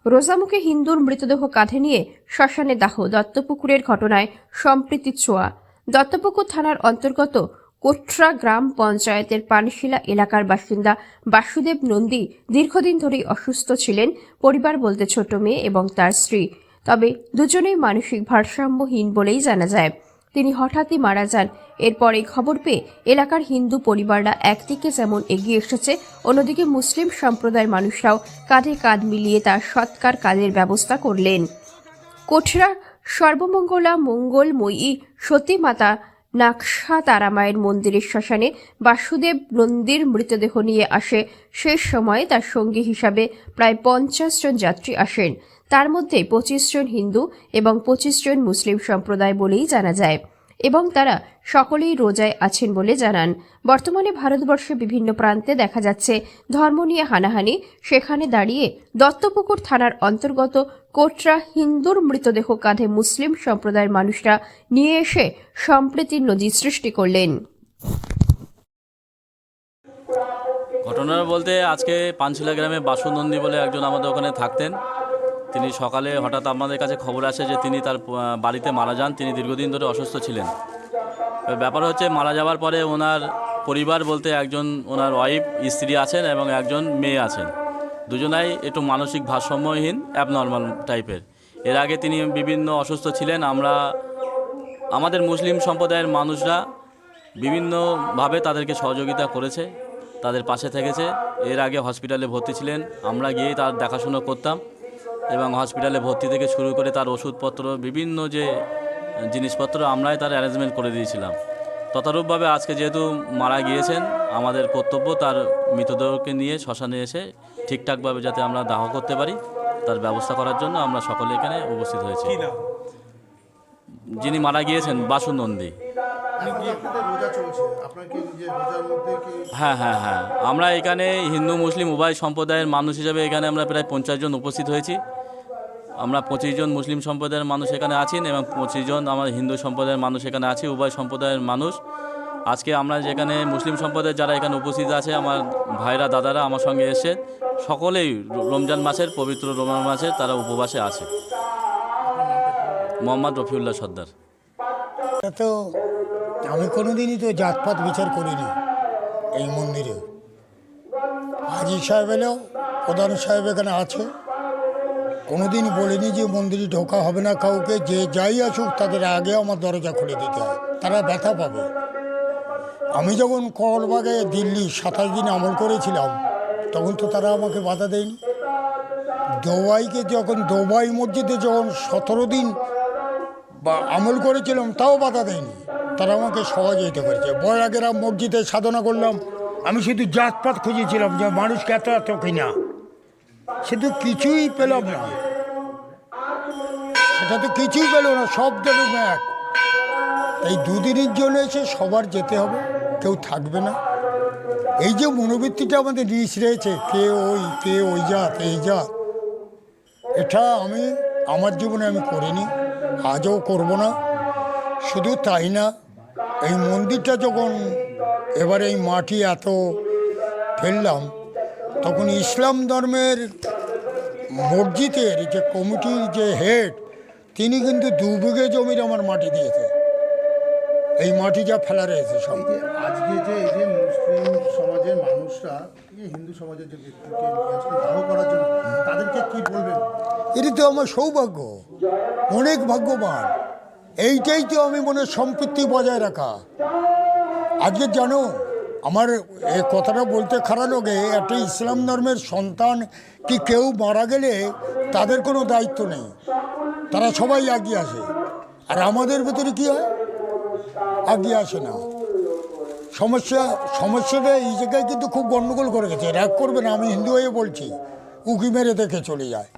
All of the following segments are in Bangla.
রোজামুখে হিন্দুর মৃতদেহ কাঁধে নিয়ে শ্মশানে দাহ দত্তপুকুরের ঘটনায় সম্প্রীতির ছোঁয়া। দত্তপুকুর থানার অন্তর্গত কোটরা গ্রাম পঞ্চায়েতের পানশিলা এলাকার বাসিন্দা বাসুদেব নন্দী দীর্ঘদিন ধরেই অসুস্থ ছিলেন। পরিবার বলতে ছোট মেয়ে এবং তার স্ত্রী, তবে দুজনেই মানসিক ভারসাম্যহীন বলেই জানা যায়। তিনি হঠাৎই মারা যান। এরপর এই খবর পেয়ে এলাকার হিন্দু পরিবাররা একদিকে যেমন এগিয়ে এসেছে, অন্যদিকে মুসলিম সম্প্রদায়ের মানুষরাও কাঁধে কাঁধ মিলিয়ে তার সৎকার কাজের ব্যবস্থা করলেন। কোঠরা সর্বমঙ্গলা মঙ্গলময়ী সতী মাতা নাকশা তারামায়ের মন্দিরের শ্মশানে বাসুদেব নন্দীর মৃতদেহ নিয়ে আসে। শেষ সময়ে তার সঙ্গী হিসাবে প্রায় 50 জন যাত্রী আসেন। তার মধ্যে 25 জন হিন্দু এবং 25 জন মুসলিম সম্প্রদায় বলেই জানা যায়, এবং তারা সকলেই রোজায় আছেন বলে জানান। বর্তমানে ভারতবর্ষের বিভিন্ন প্রান্তে দেখা যাচ্ছে ধর্ম নিয়ে হানাহানি। সেখানে দাঁড়িয়ে দত্তপুকুর থানার অন্তর্গত কোটরা হিন্দুর মৃতদেহ কাঁধে মুসলিম সম্প্রদায়ের মানুষরা নিয়ে এসে সম্প্রীতির নদী সৃষ্টি করলেন। ঘটনা বলতে আজকে পানশিলা গ্রামে বাসু নন্দী বলে একজন আমাদের ওখানে থাকতেন। তিনি সকালে হঠাৎ আমাদের কাছে খবর আসে যে তিনি তার বাড়িতে মারা যান। তিনি দীর্ঘদিন ধরে অসুস্থ ছিলেন। ব্যাপার হচ্ছে, মারা যাওয়ার পরে ওনার পরিবার বলতে একজন ওনার ওয়াইফ স্ত্রী আছেন এবং একজন মেয়ে আছেন। দুজনাই একটু মানসিক ভারসাম্যহীন, অ্যাবনর্মাল টাইপের। এর আগে তিনি বিভিন্ন অসুস্থ ছিলেন। আমাদের মুসলিম সম্প্রদায়ের মানুষরা বিভিন্নভাবে তাদেরকে সহযোগিতা করেছে, তাদের পাশে থেকেছে। এর আগে হসপিটালে ভর্তি ছিলেন, আমরা গিয়েই তার দেখাশোনা করতাম এবং হসপিটালে ভর্তি থেকে শুরু করে তার ওষুধপত্র, বিভিন্ন যে জিনিসপত্র আমরাই তার অ্যারেঞ্জমেন্ট করে দিয়েছিলাম। তথারূপভাবে আজকে যেহেতু মারা গিয়েছেন, আমাদের কর্তব্য তার মৃতদেহকে নিয়ে শ্মশানে এসে ঠিকঠাকভাবে যাতে আমরা দাহ করতে পারি তার ব্যবস্থা করার জন্য আমরা সকলে এখানে উপস্থিত হয়েছি। যিনি মারা গিয়েছেন বাসু নন্দী। হ্যাঁ, আমরা এখানে হিন্দু মুসলিম উভয় সম্প্রদায়ের মানুষ হিসেবে এখানে আমরা প্রায় 50 জন উপস্থিত হয়েছি। আমরা 25 জন মুসলিম সম্প্রদায়ের মানুষ এখানে আছেন এবং 25 জন আমার হিন্দু সম্প্রদায়ের মানুষ এখানে আছি, উভয় সম্প্রদায়ের মানুষ। আজকে আমরা যেখানে মুসলিম সম্প্রদায়ের যারা এখানে উপস্থিত আছে, আমার ভাইরা দাদারা আমার সঙ্গে এসে সকলেই রমজান মাসের, পবিত্র রমজান মাসের তারা উপবাসে আছে। মোহাম্মদ রফিউল্লাহ সর্দার। তো আমি কোনোদিনই তো জাতপাত বিচার করিনি এই মন্দিরে। হাজি সাহেব এলেও প্রধান সাহেব এখানে আছে, কোনোদিন বলিনি যে মন্দিরে ঢোকা হবে না কাউকে। যে যাই আসুক তাদের আগে আমার দরজা খুলে দিতে হয়, তারা ব্যথা পাবে। আমি যখন করলবাগে দিল্লি 27 দিন আমল করেছিলাম তখন তো তারা আমাকে বাধা দেয়নি। দুবাই মসজিদে যখন 17 দিন বা আমল করেছিলাম তাও বাধা দেয়নি, তারা আমাকে সহযোগিতা করেছে। বয়রাগেরা মসজিদে সাধনা করলাম, আমি শুধু জাতপাত খুঁজেছিলাম যে মানুষকে এত কিনা, শুধু কিছুই পেলাম না। সেটা তো কিছুই পেল না, সব দিল এক। এই দুদিনের জন্য এসে সবার যেতে হবে, কেউ থাকবে না। এই যে মনোবৃত্তিটা আমাদের নিচ রয়েছে, কে ওই জাত এই জাত, এটা আমার জীবনে আমি করিনি, আজও করব না। শুধু তাই না, এই মন্দিরটা যখন এবার এই মাটি এত ফেললাম, তখন ইসলাম ধর্মের মসজিদের যে কমিটির যে হেড, তিনি কিন্তু 2 বিঘে জমির আমার মাটি দিয়েছে। এই মাটি যা ফেলা রয়েছে সব। আজকে যে এই যে মুসলিম সমাজের মানুষরা হিন্দু সমাজের যে ব্যক্তিকে দাহ করার জন্য, তাদেরকে কি বলবেন? এটা তো আমার সৌভাগ্য, অনেক ভাগ্যবান। এইটাই তো আমি মনে সম্পৃক্তি বজায় রাখা। আজকে জানো, আমার এই কথাটা বলতে খারাপ লাগে, একটা ইসলাম ধর্মের সন্তান কি কেউ মারা গেলে তাদের কোনো দায়িত্ব নেই, তারা সবাই এগিয়ে আসে। আর আমাদের ভেতরে কি হয়, এগিয়ে আসে না। সমস্যাটা এই জায়গায় কিন্তু খুব গণ্ডগোল করে গেছে। রাগ করবে না, আমি হিন্দু হয়ে বলছি, উঁকি মেরে দেখে চলে যায়।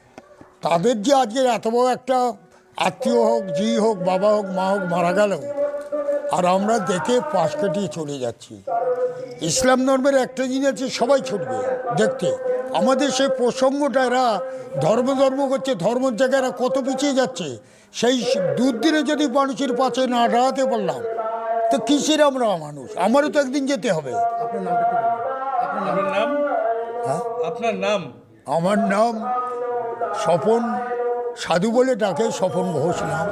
তাদের যে আজকে এত বড় একটা আত্মীয় হোক, জি হোক, বাবা হোক, মা হোক মারা গেল, আর আমরা দেখে পাশ কাটিয়ে চলে যাচ্ছি। ইসলাম ধর্মের একটা জিনিস আছে, সবাই ছুটবে দেখতে। আমাদের সেই প্রসঙ্গটা এরা ধর্ম করছে, ধর্মের জায়গায় এরা কত পিছিয়ে যাচ্ছে। সেই দুদিনে যদি মানুষের পাশে না দাঁড়াতে পারলাম তো কিসের আমরা মানুষ? আমারও তো একদিন যেতে হবে। আপনার নাম? হ্যাঁ, আপনার নাম? আমার নাম স্বপন সাধু বলে ডাকে, স্বপন ঘোষ নাম।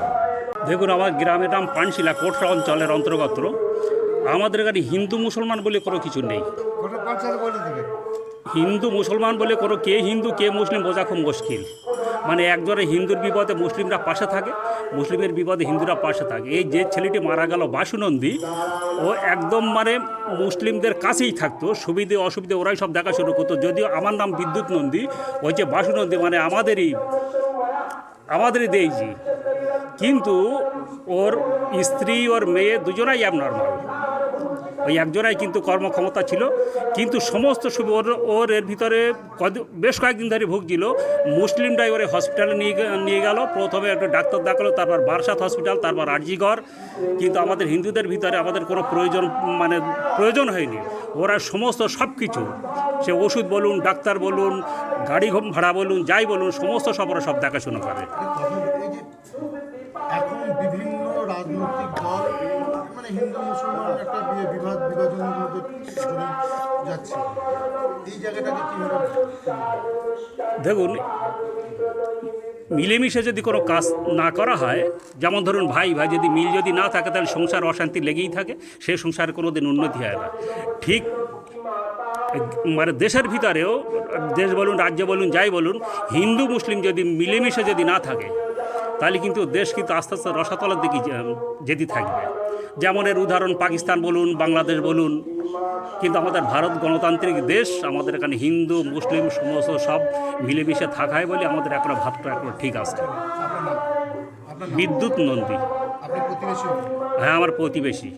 দেখুন, আমার গ্রামের নাম পানশিলা, কোটরা অঞ্চলের অন্তর্গত। আমাদের এখানে হিন্দু মুসলমান বলে কোনো কিছু নেই। হিন্দু মুসলমান বলে কোনো কে হিন্দু কে মুসলিম বোঝা খুব মুশকিল। মানে একজনের হিন্দুর বিপদে মুসলিমরা পাশে থাকে, মুসলিমের বিপদে হিন্দুরা পাশে থাকে। এই যে ছেলেটি মারা গেল বাসু নন্দী, ও একদম মানে মুসলিমদের কাছেই থাকতো, সুবিধে অসুবিধে ওরাই সব দেখাশুনো করতো। যদিও আমার নাম বিদ্যুৎ নন্দী, ওই যে বাসু নন্দী মানে আমাদেরই দেইজি, কিন্তু ওর স্ত্রী ওর মেয়ে দুজনাই অ্যাবনর্মাল। ওই একজনাই কিন্তু কর্মক্ষমতা ছিল, কিন্তু সমস্ত ওর এর ভিতরে বেশ কয়েকদিন ধরে ভুগছিল। মুসলিমরাই ওরে হসপিটালে নিয়ে গেল। প্রথমে একটু ডাক্তার দেখালো, তারপর বারাসাত হসপিটাল, তারপর আরজিগড়। কিন্তু আমাদের হিন্দুদের ভিতরে আমাদের কোনো প্রয়োজন হয়নি। ওরা সমস্ত সব কিছু, সে ওষুধ বলুন, ডাক্তার বলুন, গাড়ি ভাড়া বলুন, যাই বলুন, সমস্ত সব ওরা সব দেখাশোনা করে। এই যে এখন বিভিন্ন রাজনৈতিক দল মানে হিন্দু মুসলমান একটা বিভাজনের মধ্যে যাচ্ছে, এই জায়গাটাকে কীভাবে? দেখুন, মিলেমিশে যদি কোনো কাজ না করা হয়, যেমন ধরুন ভাই যদি মিল যদি না থাকে, তাহলে সংসার অশান্তি লেগেই থাকে, সে সংসারে কোনো দিন উন্নতি হয় না। ঠিক মানে দেশের ভিতরেও, দেশ বলুন, রাজ্য বলুন, যাই বলুন, হিন্দু মুসলিম যদি মিলেমিশে যদি না থাকে, তাহলে কিন্তু দেশ কিন্তু আস্তে আস্তে রসাতলের দিকে যেতে থাকবে। যেমন এর উদাহরণ পাকিস্তান বলুন, বাংলাদেশ বলুন। কিন্তু আমাদের ভারত গণতান্ত্রিক দেশ, আমাদের এখানে হিন্দু মুসলিম সমস্ত সব মিলেমিশে থাকায় বলে আমাদের এখনো ভাবটা এখনো ঠিক আছে। আপনার বিদ্যুৎ নন্দী। আপনি প্রতিবেশী? হ্যাঁ, আমার প্রতিবেশী।